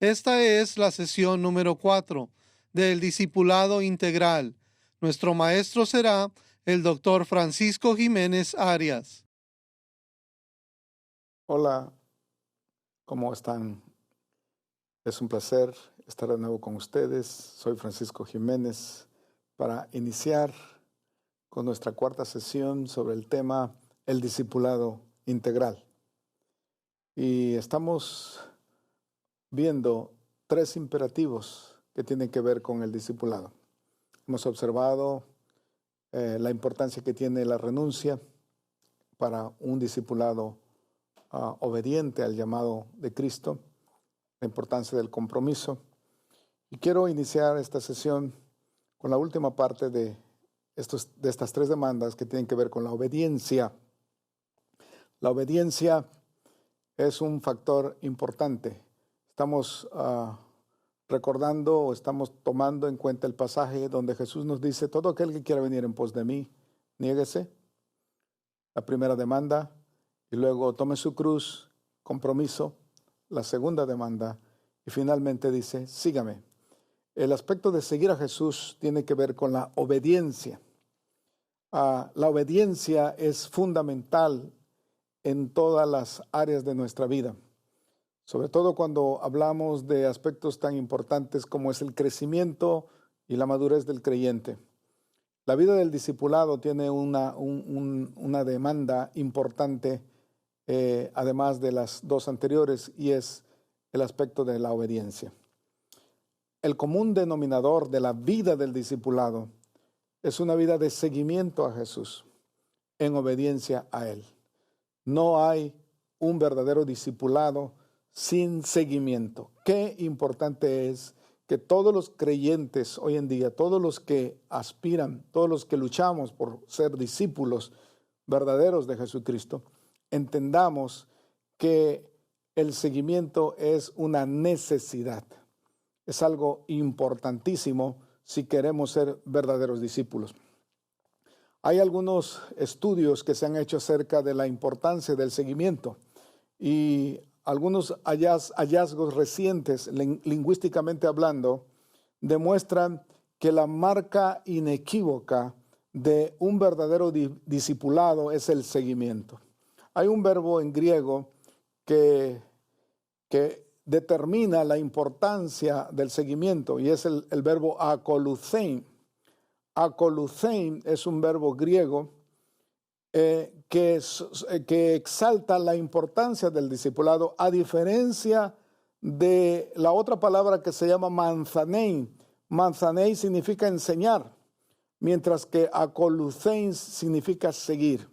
Esta es la sesión número 4 del Discipulado Integral. Nuestro maestro será el Dr. Francisco Jiménez Arias. Hola, ¿cómo están? Es un placer estar de nuevo con ustedes. Soy Francisco Jiménez para iniciar con nuestra cuarta sesión sobre el tema el discipulado integral. Y estamos viendo 3 imperativos que tienen que ver con el discipulado. Hemos observado la importancia que tiene la renuncia para un discipulado obediente al llamado de Cristo, la importancia del compromiso. Y quiero iniciar esta sesión con la última parte de estas 3 demandas que tienen que ver con la obediencia. La obediencia es un factor importante. Estamos recordando o estamos tomando en cuenta el pasaje donde Jesús nos dice: todo aquel que quiera venir en pos de mí, niéguese. La primera demanda, y luego tome su cruz, compromiso. La segunda demanda, y finalmente dice: sígame. El aspecto de seguir a Jesús tiene que ver con la obediencia. La obediencia es fundamental en todas las áreas de nuestra vida, sobre todo cuando hablamos de aspectos tan importantes como es el crecimiento y la madurez del creyente. La vida del discipulado tiene una demanda importante, además de las 2 anteriores, y es el aspecto de la obediencia. El común denominador de la vida del discipulado es una vida de seguimiento a Jesús, en obediencia a Él. No hay un verdadero discipulado sin seguimiento. Qué importante es que todos los creyentes hoy en día, todos los que aspiran, todos los que luchamos por ser discípulos verdaderos de Jesucristo, entendamos que el seguimiento es una necesidad. Es algo importantísimo si queremos ser verdaderos discípulos. Hay algunos estudios que se han hecho acerca de la importancia del seguimiento y algunos hallazgos recientes, lingüísticamente hablando, demuestran que la marca inequívoca de un verdadero discipulado es el seguimiento. Hay un verbo en griego que determina la importancia del seguimiento, y es el verbo akoluthein. Akoluthein es un verbo griego que exalta la importancia del discipulado, a diferencia de la otra palabra que se llama manzanein. Manzanein significa enseñar, mientras que akoluthein significa seguir.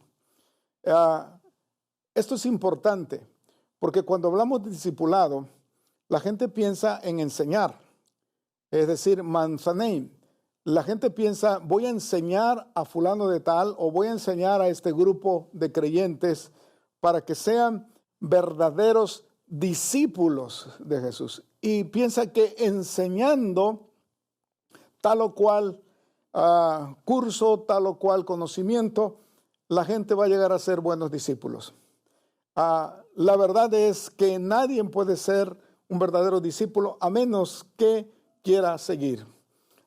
Esto es importante, porque cuando hablamos de discipulado, la gente piensa en enseñar, es decir, manzanein. La gente piensa: voy a enseñar a fulano de tal, o voy a enseñar a este grupo de creyentes para que sean verdaderos discípulos de Jesús. Y piensa que enseñando tal o cual curso, tal o cual conocimiento, la gente va a llegar a ser buenos discípulos. La verdad es que nadie puede ser un verdadero discípulo a menos que quiera seguir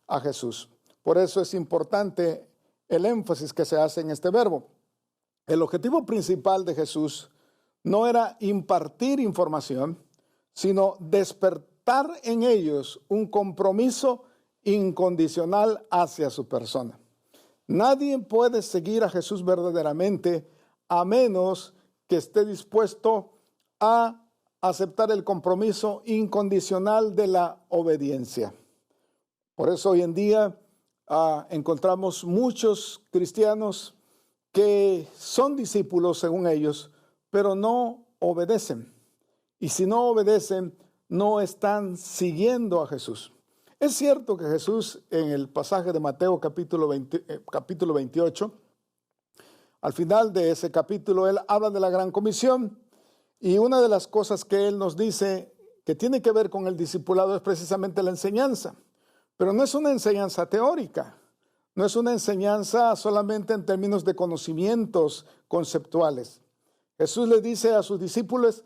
a Jesús. Por eso es importante el énfasis que se hace en este verbo. El objetivo principal de Jesús no era impartir información, sino despertar en ellos un compromiso incondicional hacia su persona. Nadie puede seguir a Jesús verdaderamente a menos que esté dispuesto a aceptar el compromiso incondicional de la obediencia. Por eso hoy en día encontramos muchos cristianos que son discípulos según ellos, pero no obedecen. Y si no obedecen, no están siguiendo a Jesús. Es cierto que Jesús, en el pasaje de Mateo capítulo 28, al final de ese capítulo, Él habla de la gran comisión. Y una de las cosas que Él nos dice que tiene que ver con el discipulado es precisamente la enseñanza. Pero no es una enseñanza teórica, no es una enseñanza solamente en términos de conocimientos conceptuales. Jesús le dice a sus discípulos: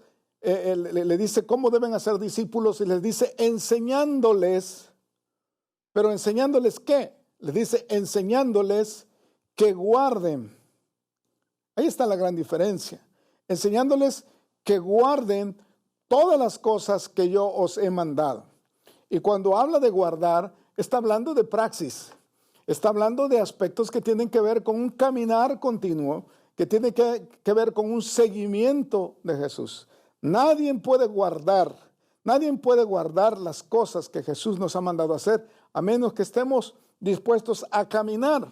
le dice cómo deben hacer discípulos y les dice enseñándoles, pero enseñándoles ¿qué? Les dice enseñándoles que guarden. Ahí está la gran diferencia. Enseñándoles que guarden todas las cosas que yo os he mandado. Y cuando habla de guardar, está hablando de praxis. Está hablando de aspectos que tienen que ver con un caminar continuo, que tiene que ver con un seguimiento de Jesús. Nadie puede guardar las cosas que Jesús nos ha mandado hacer, a menos que estemos dispuestos a caminar,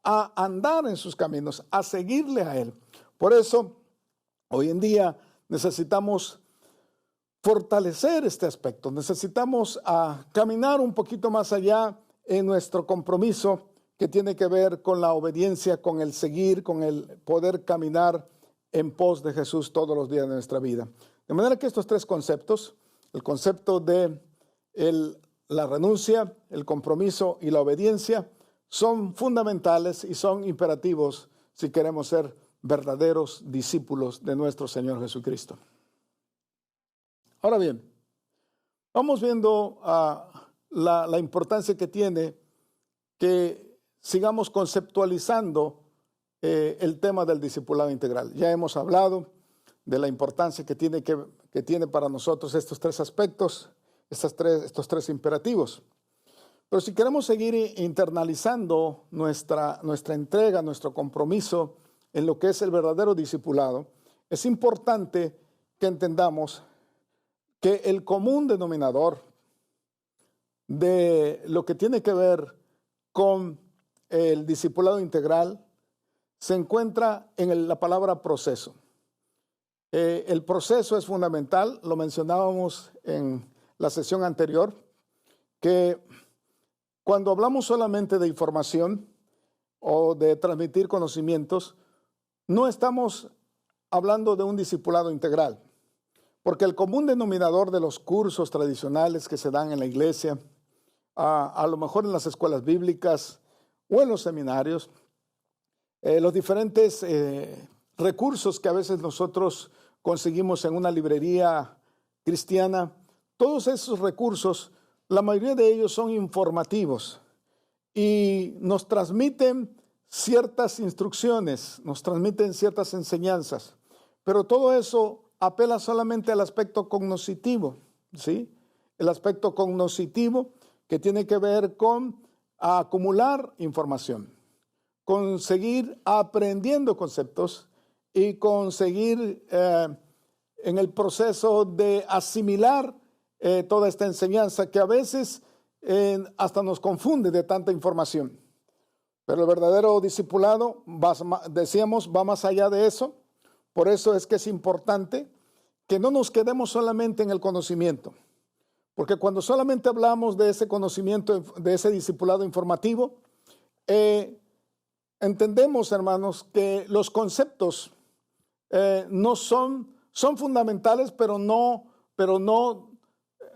a andar en sus caminos, a seguirle a Él. Por eso, hoy en día necesitamos fortalecer este aspecto, necesitamos caminar un poquito más allá en nuestro compromiso que tiene que ver con la obediencia, con el seguir, con el poder caminar en pos de Jesús todos los días de nuestra vida. De manera que estos tres conceptos, el concepto de la renuncia, el compromiso y la obediencia, son fundamentales y son imperativos si queremos ser verdaderos discípulos de nuestro Señor Jesucristo. Ahora bien, vamos viendo la importancia que tiene que sigamos conceptualizando el tema del discipulado integral. Ya hemos hablado de la importancia que tiene para nosotros estos tres aspectos, estos tres imperativos. Pero si queremos seguir internalizando nuestra entrega, nuestro compromiso en lo que es el verdadero discipulado, es importante que entendamos que el común denominador de lo que tiene que ver con el discipulado integral se encuentra en la palabra proceso. El proceso es fundamental, lo mencionábamos en la sesión anterior, que cuando hablamos solamente de información o de transmitir conocimientos, no estamos hablando de un discipulado integral, porque el común denominador de los cursos tradicionales que se dan en la iglesia, a lo mejor en las escuelas bíblicas o en los seminarios, los diferentes recursos que a veces nosotros conseguimos en una librería cristiana, todos esos recursos, la mayoría de ellos son informativos y nos transmiten ciertas instrucciones, nos transmiten ciertas enseñanzas, pero todo eso apela solamente al aspecto cognoscitivo, ¿sí? El aspecto cognoscitivo que tiene que ver con acumular información, con seguir aprendiendo conceptos y con seguir en el proceso de asimilar toda esta enseñanza que a veces hasta nos confunde de tanta información. Pero el verdadero discipulado, decíamos, va más allá de eso. Por eso es que es importante que no nos quedemos solamente en el conocimiento. Porque cuando solamente hablamos de ese conocimiento, de ese discipulado informativo, entendemos, hermanos, que los conceptos no son fundamentales, pero no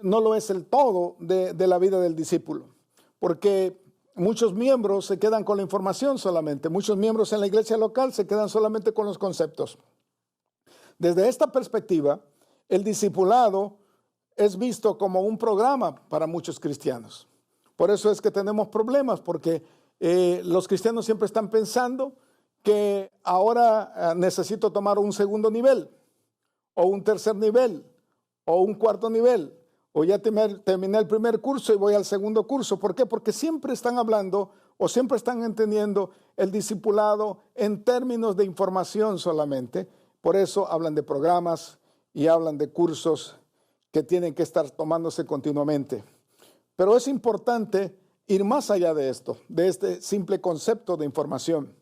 lo es el todo de la vida del discípulo. Porque muchos miembros se quedan con la información solamente. Muchos miembros en la iglesia local se quedan solamente con los conceptos. Desde esta perspectiva, el discipulado es visto como un programa para muchos cristianos. Por eso es que tenemos problemas, porque los cristianos siempre están pensando que ahora necesito tomar un segundo nivel, o un tercer nivel, o un cuarto nivel, o ya terminé el primer curso y voy al segundo curso. ¿Por qué? Porque siempre están hablando o siempre están entendiendo el discipulado en términos de información solamente. Por eso hablan de programas y hablan de cursos que tienen que estar tomándose continuamente. Pero es importante ir más allá de esto, de este simple concepto de información.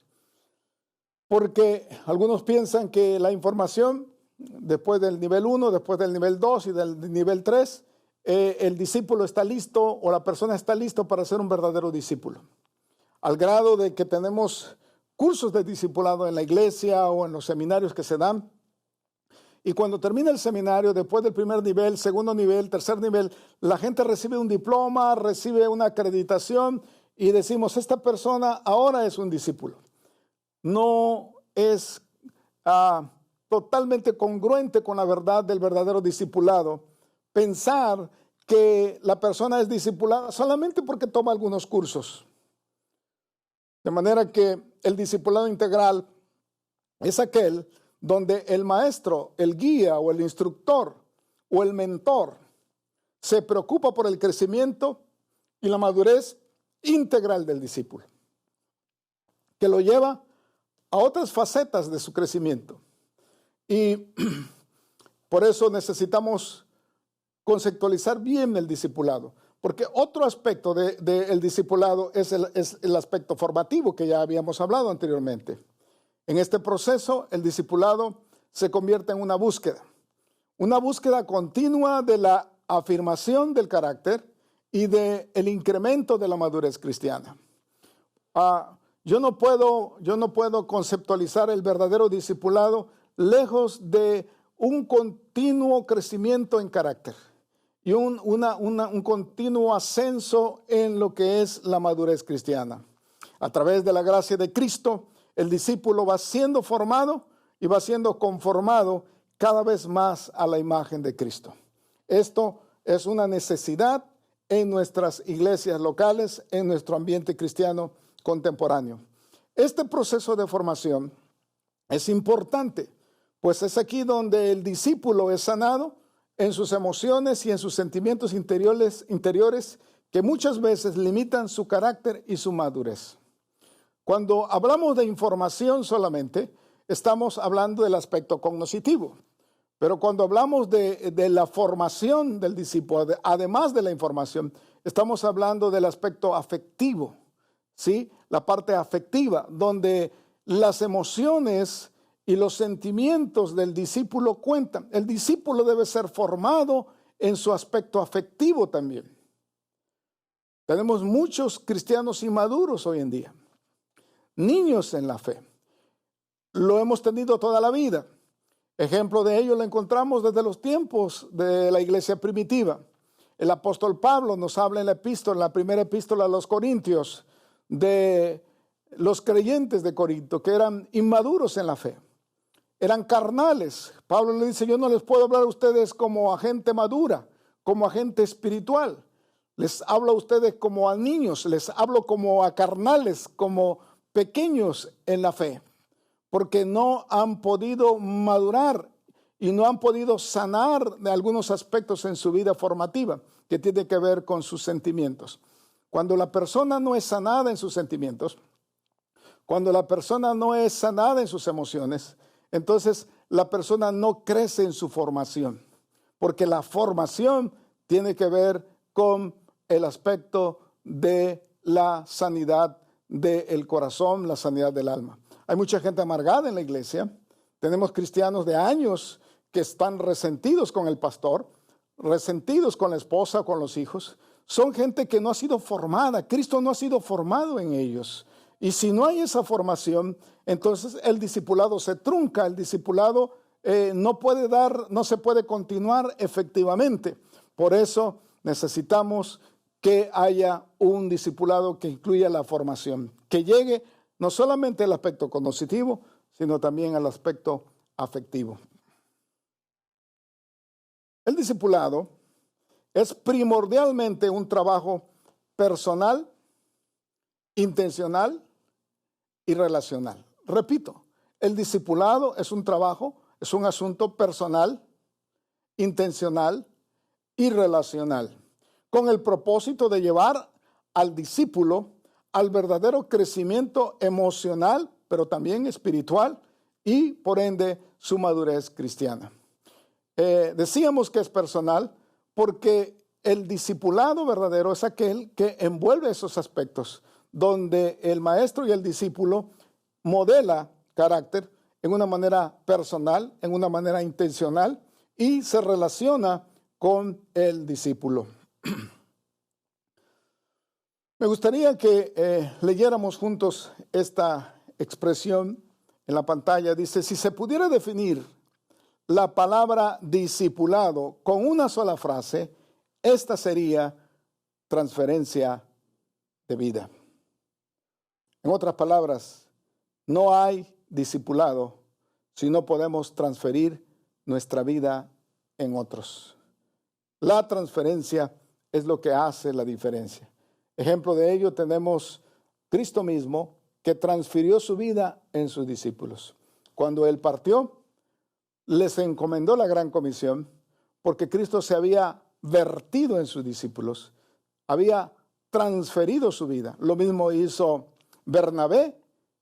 Porque algunos piensan que la información, después del nivel 1, después del nivel 2 y del nivel 3, el discípulo está listo o la persona está listo para ser un verdadero discípulo. Al grado de que tenemos cursos de discipulado en la iglesia o en los seminarios que se dan. Y cuando termina el seminario, después del primer nivel, segundo nivel, tercer nivel, la gente recibe un diploma, recibe una acreditación y decimos, esta persona ahora es un discípulo. No es totalmente congruente con la verdad del verdadero discipulado pensar que la persona es discipulada solamente porque toma algunos cursos. De manera que el discipulado integral es aquel donde el maestro, el guía o el instructor o el mentor se preocupa por el crecimiento y la madurez integral del discípulo, que lo lleva a otras facetas de su crecimiento. Y por eso necesitamos conceptualizar bien el discipulado, porque otro aspecto del discipulado es el aspecto formativo que ya habíamos hablado anteriormente. En este proceso, el discipulado se convierte en una búsqueda continua de la afirmación del carácter y del incremento de la madurez cristiana. Yo no puedo conceptualizar el verdadero discipulado lejos de un continuo crecimiento en carácter y un continuo ascenso en lo que es la madurez cristiana. A través de la gracia de Cristo, el discípulo va siendo formado y va siendo conformado cada vez más a la imagen de Cristo. Esto es una necesidad en nuestras iglesias locales, en nuestro ambiente cristiano contemporáneo. Este proceso de formación es importante, pues es aquí donde el discípulo es sanado en sus emociones y en sus sentimientos interiores que muchas veces limitan su carácter y su madurez. Cuando hablamos de información solamente, estamos hablando del aspecto cognoscitivo. Pero cuando hablamos de la formación del discípulo, además de la información, estamos hablando del aspecto afectivo, ¿sí? La parte afectiva, donde las emociones y los sentimientos del discípulo cuentan. El discípulo debe ser formado en su aspecto afectivo también. Tenemos muchos cristianos inmaduros hoy en día, niños en la fe. Lo hemos tenido toda la vida. Ejemplo de ello lo encontramos desde los tiempos de la iglesia primitiva. El apóstol Pablo nos habla en la primera epístola a los Corintios, de los creyentes de Corinto que eran inmaduros en la fe, eran carnales. Pablo le dice: yo no les puedo hablar a ustedes como a gente madura, como a gente espiritual. Les hablo a ustedes como a niños, les hablo como a carnales, como pequeños en la fe, porque no han podido madurar y no han podido sanar de algunos aspectos en su vida formativa que tiene que ver con sus sentimientos. Cuando la persona no es sanada en sus sentimientos, cuando la persona no es sanada en sus emociones, entonces la persona no crece en su formación, porque la formación tiene que ver con el aspecto de la sanidad del corazón, la sanidad del alma. Hay mucha gente amargada en la iglesia. Tenemos cristianos de años que están resentidos con el pastor, resentidos con la esposa, con los hijos. Son gente que no ha sido formada. Cristo no ha sido formado en ellos. Y si no hay esa formación, entonces el discipulado se trunca. El discipulado no se puede continuar efectivamente. Por eso necesitamos que haya un discipulado que incluya la formación, que llegue no solamente al aspecto cognitivo, sino también al aspecto afectivo. El discipulado es primordialmente un trabajo personal, intencional y relacional. Repito, el discipulado es un trabajo, es un asunto personal, intencional y relacional, con el propósito de llevar al discípulo al verdadero crecimiento emocional, pero también espiritual y, por ende, su madurez cristiana. Decíamos que es personal porque el discipulado verdadero es aquel que envuelve esos aspectos, donde el maestro y el discípulo modela carácter en una manera personal, en una manera intencional y se relaciona con el discípulo. Me gustaría que leyéramos juntos esta expresión en la pantalla. Dice: si se pudiera definir la palabra discipulado con una sola frase, esta sería transferencia de vida. En otras palabras, no hay discipulado si no podemos transferir nuestra vida en otros. La transferencia es lo que hace la diferencia. Ejemplo de ello tenemos Cristo mismo, que transfirió su vida en sus discípulos. Cuando Él partió, les encomendó la gran comisión, porque Cristo se había vertido en sus discípulos, había transferido su vida. Lo mismo hizo Bernabé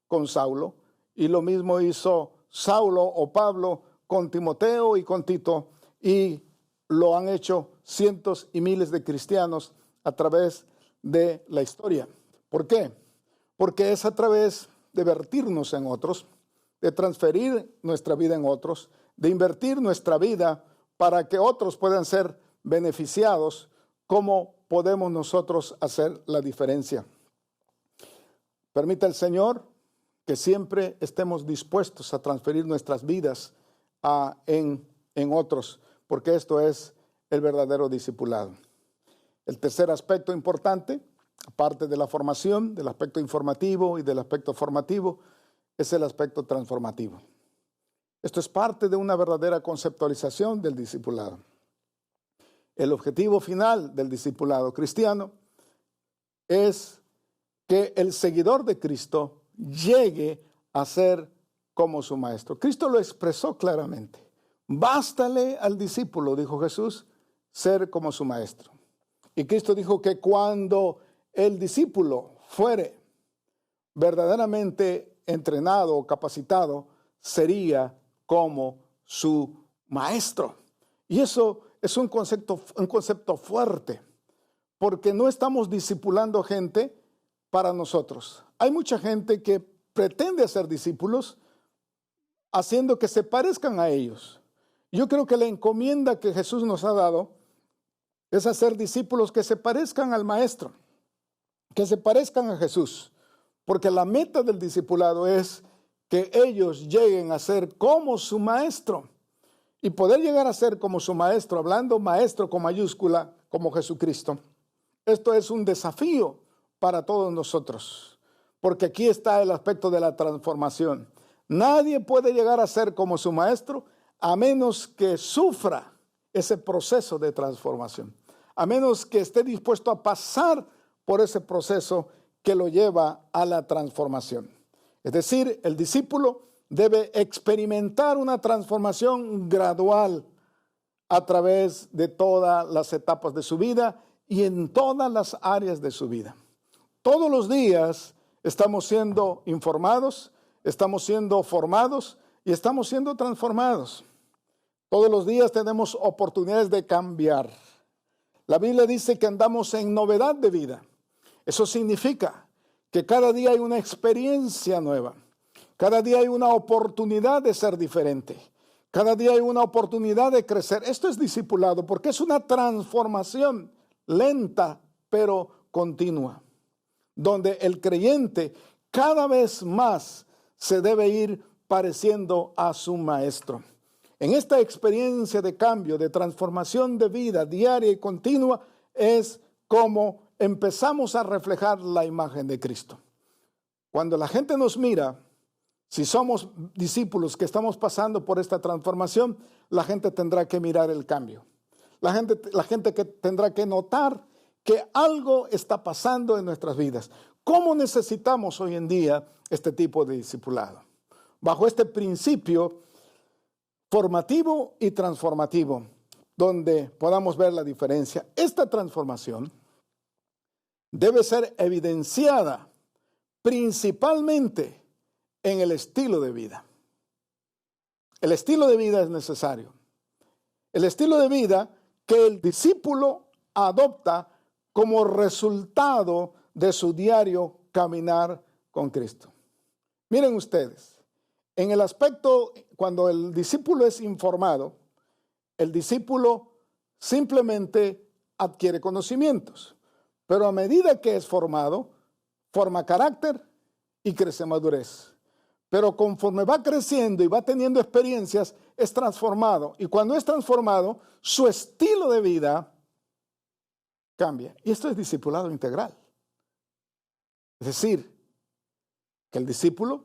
con Saulo, y lo mismo hizo Saulo o Pablo con Timoteo y con Tito, y lo han hecho cientos y miles de cristianos a través de la historia. ¿Por qué? Porque es a través de vertirnos en otros, de transferir nuestra vida en otros, de invertir nuestra vida para que otros puedan ser beneficiados, como podemos nosotros hacer la diferencia. Permita el Señor que siempre estemos dispuestos a transferir nuestras vidas en otros, porque esto es el verdadero discipulado. El tercer aspecto importante, aparte de la formación, del aspecto informativo y del aspecto formativo, es el aspecto transformativo. Esto es parte de una verdadera conceptualización del discipulado. El objetivo final del discipulado cristiano es que el seguidor de Cristo llegue a ser como su maestro. Cristo lo expresó claramente. Bástale al discípulo, dijo Jesús, ser como su maestro. Y Cristo dijo que cuando el discípulo fuere verdaderamente entrenado o capacitado, sería como su maestro. Y eso es un concepto fuerte, porque no estamos discipulando gente para nosotros. Hay mucha gente que pretende ser discípulos haciendo que se parezcan a ellos. Yo creo que la encomienda que Jesús nos ha dado es hacer discípulos que se parezcan al maestro, que se parezcan a Jesús, porque la meta del discipulado es que ellos lleguen a ser como su maestro. Y poder llegar a ser como su maestro, hablando maestro con mayúscula, como Jesucristo. Esto es un desafío para todos nosotros, porque aquí está el aspecto de la transformación. Nadie puede llegar a ser como su maestro a menos que sufra ese proceso de transformación, a menos que esté dispuesto a pasar por ese proceso que lo lleva a la transformación. Es decir, el discípulo debe experimentar una transformación gradual a través de todas las etapas de su vida y en todas las áreas de su vida. Todos los días estamos siendo informados, estamos siendo formados y estamos siendo transformados. Todos los días tenemos oportunidades de cambiar. La Biblia dice que andamos en novedad de vida. Eso significa que cada día hay una experiencia nueva. Cada día hay una oportunidad de ser diferente. Cada día hay una oportunidad de crecer. Esto es discipulado porque es una transformación lenta pero continua, donde el creyente cada vez más se debe ir pareciendo a su maestro. En esta experiencia de cambio, de transformación de vida diaria y continua, es como empezamos a reflejar la imagen de Cristo. Cuando la gente nos mira, si somos discípulos que estamos pasando por esta transformación, la gente tendrá que mirar el cambio. La gente que tendrá que notar que algo está pasando en nuestras vidas. ¿Cómo necesitamos hoy en día este tipo de discipulado? Bajo este principio formativo y transformativo, donde podamos ver la diferencia. Esta transformación debe ser evidenciada principalmente en el estilo de vida. El estilo de vida es necesario. El estilo de vida que el discípulo adopta como resultado de su diario caminar con Cristo. Miren ustedes, en el aspecto, cuando el discípulo es informado, el discípulo simplemente adquiere conocimientos, pero a medida que es formado, forma carácter y crece madurez. Pero conforme va creciendo y va teniendo experiencias, es transformado. Y cuando es transformado, su estilo de vida cambia. Y esto es discipulado integral. Es decir, que el discípulo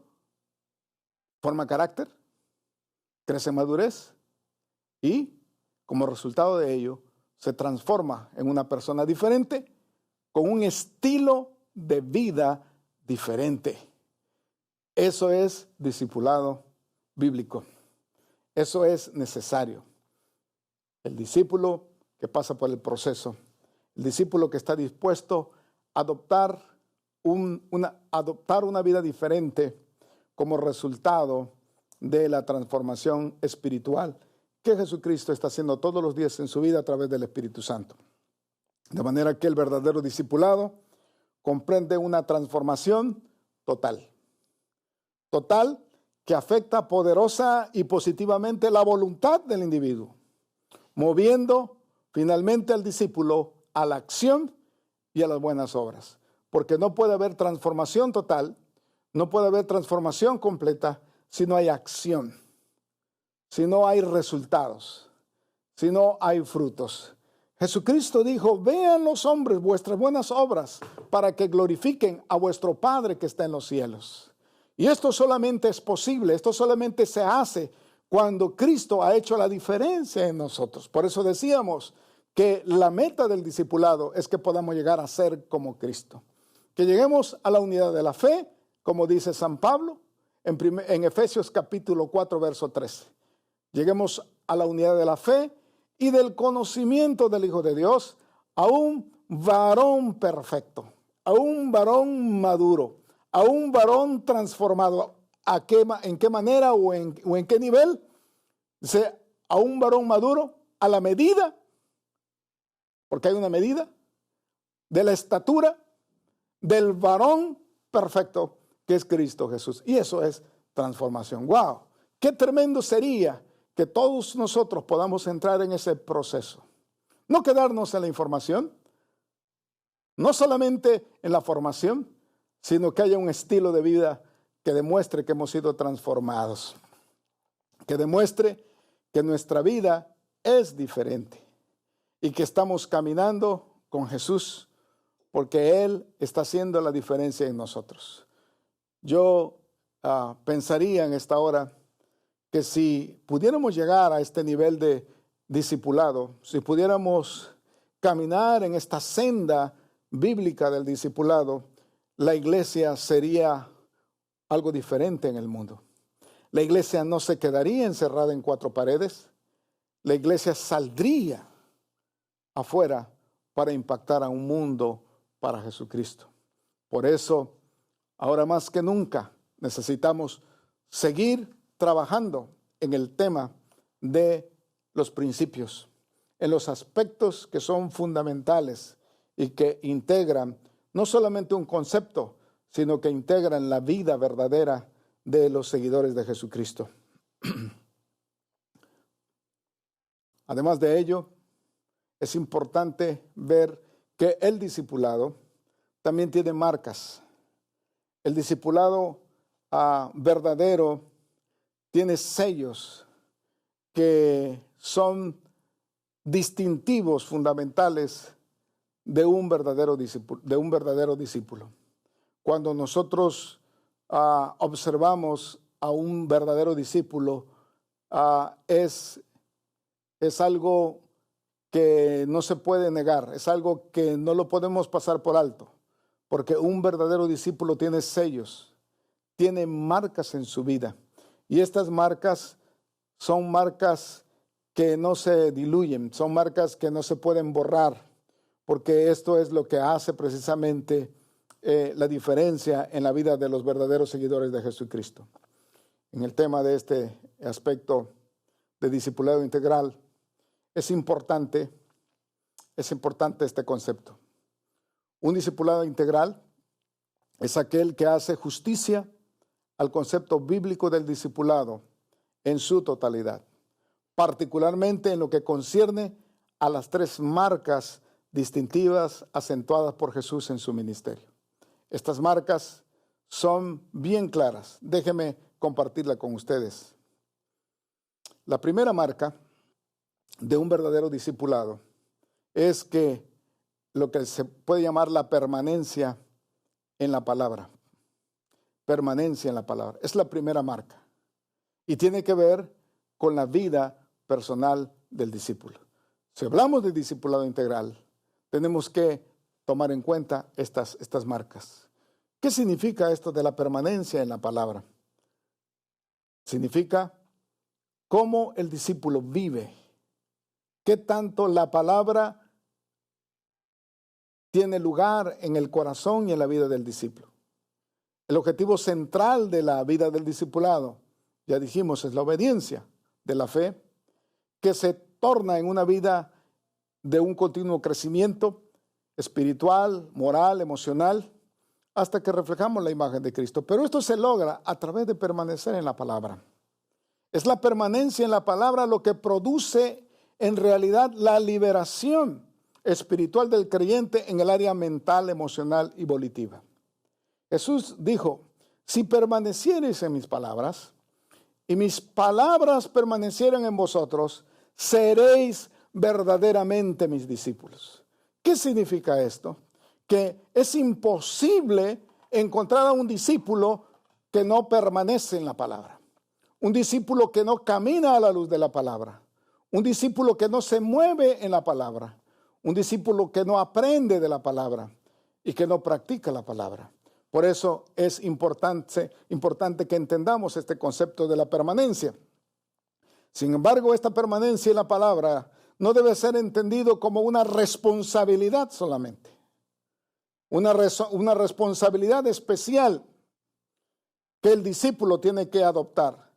forma carácter, crece en madurez y, como resultado de ello, se transforma en una persona diferente con un estilo de vida diferente. Eso es discipulado bíblico. Eso es necesario. El discípulo que pasa por el proceso, el discípulo que está dispuesto a adoptar una vida diferente como resultado de la transformación espiritual que Jesucristo está haciendo todos los días en su vida a través del Espíritu Santo. De manera que el verdadero discipulado comprende una transformación total. Total que afecta poderosa y positivamente la voluntad del individuo, moviendo finalmente al discípulo a la acción y a las buenas obras. Porque no puede haber transformación total, no puede haber transformación completa si no hay acción, si no hay resultados, si no hay frutos. Jesucristo dijo: vean los hombres vuestras buenas obras para que glorifiquen a vuestro Padre que está en los cielos. Y esto solamente es posible, esto solamente se hace cuando Cristo ha hecho la diferencia en nosotros. Por eso decíamos que la meta del discipulado es que podamos llegar a ser como Cristo. Que lleguemos a la unidad de la fe, como dice San Pablo en Efesios capítulo 4, verso 13. Lleguemos a la unidad de la fe y del conocimiento del Hijo de Dios, a un varón perfecto, a un varón maduro, a un varón transformado. ¿En qué manera o en qué nivel? Dice, a un varón maduro a la medida, porque hay una medida, de la estatura del varón perfecto que es Cristo Jesús. Y eso es transformación. ¡Wow! ¡Qué tremendo sería que todos nosotros podamos entrar en ese proceso! No quedarnos en la información, no solamente en la formación, sino que haya un estilo de vida que demuestre que hemos sido transformados, que demuestre que nuestra vida es diferente y que estamos caminando con Jesús porque Él está haciendo la diferencia en nosotros. Yo pensaría en esta hora que si pudiéramos llegar a este nivel de discipulado, si pudiéramos caminar en esta senda bíblica del discipulado, la iglesia sería algo diferente en el mundo. La iglesia no se quedaría encerrada en cuatro paredes. La iglesia saldría afuera para impactar a un mundo para Jesucristo. Por eso, ahora más que nunca, necesitamos seguir trabajando en el tema de los principios, en los aspectos que son fundamentales y que integran no solamente un concepto, sino que integran la vida verdadera de los seguidores de Jesucristo. Además de ello, es importante ver que el discipulado también tiene marcas. El discipulado verdadero tiene sellos que son distintivos, fundamentales de un verdadero discípulo. Cuando nosotros observamos a un verdadero discípulo, es algo que no se puede negar, es algo que no lo podemos pasar por alto, porque un verdadero discípulo tiene sellos, tiene marcas en su vida, y estas marcas son marcas que no se diluyen, son marcas que no se pueden borrar, porque esto es lo que hace precisamente la diferencia en la vida de los verdaderos seguidores de Jesucristo. En el tema de este aspecto de discipulado integral, es importante este concepto. Un discipulado integral es aquel que hace justicia al concepto bíblico del discipulado en su totalidad, particularmente en lo que concierne a las tres marcas distintivas acentuadas por Jesús en su ministerio. Estas marcas son bien claras. Déjenme compartirla con ustedes. La primera marca de un verdadero discipulado es que lo que se puede llamar la permanencia en la palabra. Permanencia en la palabra. Es la primera marca. Y tiene que ver con la vida personal del discípulo. Si hablamos de discipulado integral, tenemos que tomar en cuenta estas marcas. ¿Qué significa esto de la permanencia en la palabra? Significa cómo el discípulo vive, qué tanto la palabra tiene lugar en el corazón y en la vida del discípulo. El objetivo central de la vida del discipulado, ya dijimos, es la obediencia de la fe, que se torna en una vida de un continuo crecimiento espiritual, moral, emocional, hasta que reflejamos la imagen de Cristo. Pero esto se logra a través de permanecer en la palabra. Es la permanencia en la palabra lo que produce en realidad la liberación espiritual del creyente en el área mental, emocional y volitiva. Jesús dijo, si permaneciereis en mis palabras y mis palabras permanecieran en vosotros, seréis verdaderamente mis discípulos. ¿Qué significa esto? Que es imposible encontrar a un discípulo que no permanece en la palabra. Un discípulo que no camina a la luz de la palabra. Un discípulo que no se mueve en la palabra. Un discípulo que no aprende de la palabra y que no practica la palabra. Por eso es importante que entendamos este concepto de la permanencia. Sin embargo, esta permanencia en la palabra no debe ser entendido como una responsabilidad solamente. Una responsabilidad especial que el discípulo tiene que adoptar,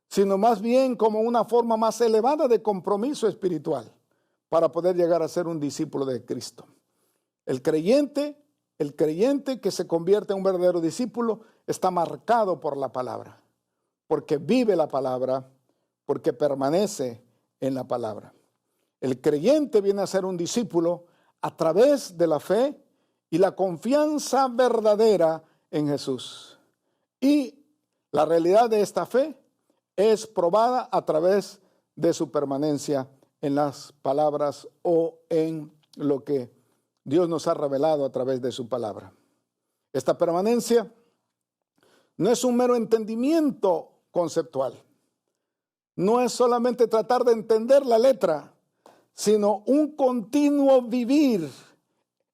sino más bien como una forma más elevada de compromiso espiritual para poder llegar a ser un discípulo de Cristo. El creyente que se convierte en un verdadero discípulo está marcado por la palabra, porque vive la palabra, porque permanece en la palabra. El creyente viene a ser un discípulo a través de la fe y la confianza verdadera en Jesús. Y la realidad de esta fe es probada a través de su permanencia en las palabras o en lo que Dios nos ha revelado a través de su palabra. Esta permanencia no es un mero entendimiento conceptual. No es solamente tratar de entender la letra, sino un continuo vivir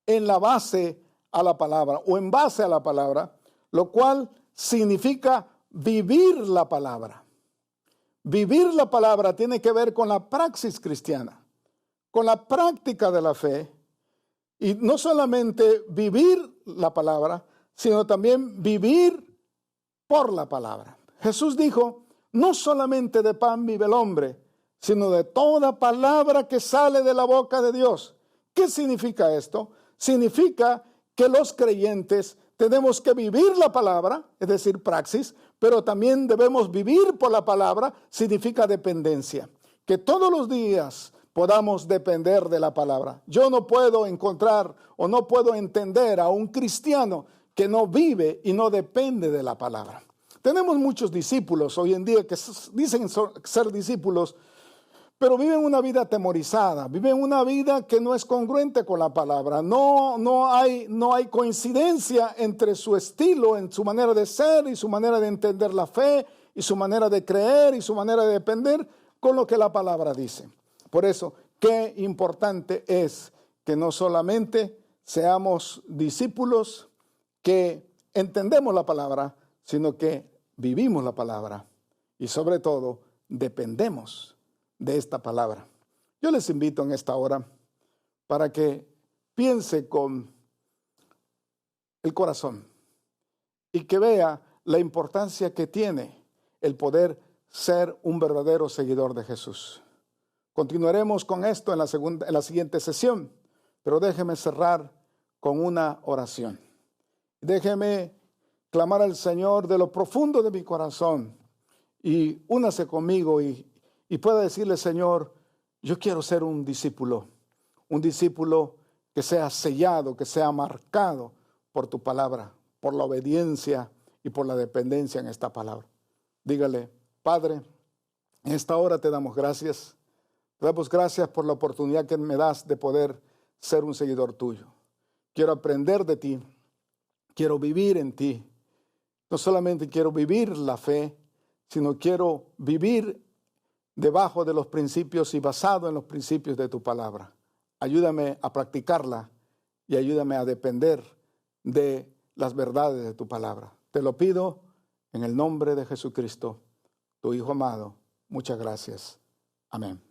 en la base a la palabra o en base a la palabra, lo cual significa vivir la palabra. Vivir la palabra tiene que ver con la praxis cristiana, con la práctica de la fe, y no solamente vivir la palabra, sino también vivir por la palabra. Jesús dijo, no solamente de pan vive el hombre, sino de toda palabra que sale de la boca de Dios. ¿Qué significa esto? Significa que los creyentes tenemos que vivir la palabra, es decir, praxis, pero también debemos vivir por la palabra, significa dependencia. Que todos los días podamos depender de la palabra. Yo no puedo encontrar o no puedo entender a un cristiano que no vive y no depende de la palabra. Tenemos muchos discípulos hoy en día que dicen ser discípulos, pero viven una vida atemorizada, viven una vida que no es congruente con la palabra. No hay coincidencia entre su estilo, en su manera de ser y su manera de entender la fe y su manera de creer y su manera de depender con lo que la palabra dice. Por eso, qué importante es que no solamente seamos discípulos que entendemos la palabra, sino que vivimos la palabra y sobre todo dependemos de esta palabra. Yo les invito en esta hora para que piense con el corazón y que vea la importancia que tiene el poder ser un verdadero seguidor de Jesús. Continuaremos con esto en la siguiente sesión, pero déjeme cerrar con una oración. Déjeme clamar al Señor de lo profundo de mi corazón y únase conmigo y pueda decirle, Señor, yo quiero ser un discípulo que sea sellado, que sea marcado por tu palabra, por la obediencia y por la dependencia en esta palabra. Dígale, Padre, en esta hora te damos gracias. Te damos gracias por la oportunidad que me das de poder ser un seguidor tuyo. Quiero aprender de ti, quiero vivir en ti. No solamente quiero vivir la fe, sino quiero vivir debajo de los principios y basado en los principios de tu palabra. Ayúdame a practicarla y ayúdame a depender de las verdades de tu palabra. Te lo pido en el nombre de Jesucristo, tu Hijo amado. Muchas gracias. Amén.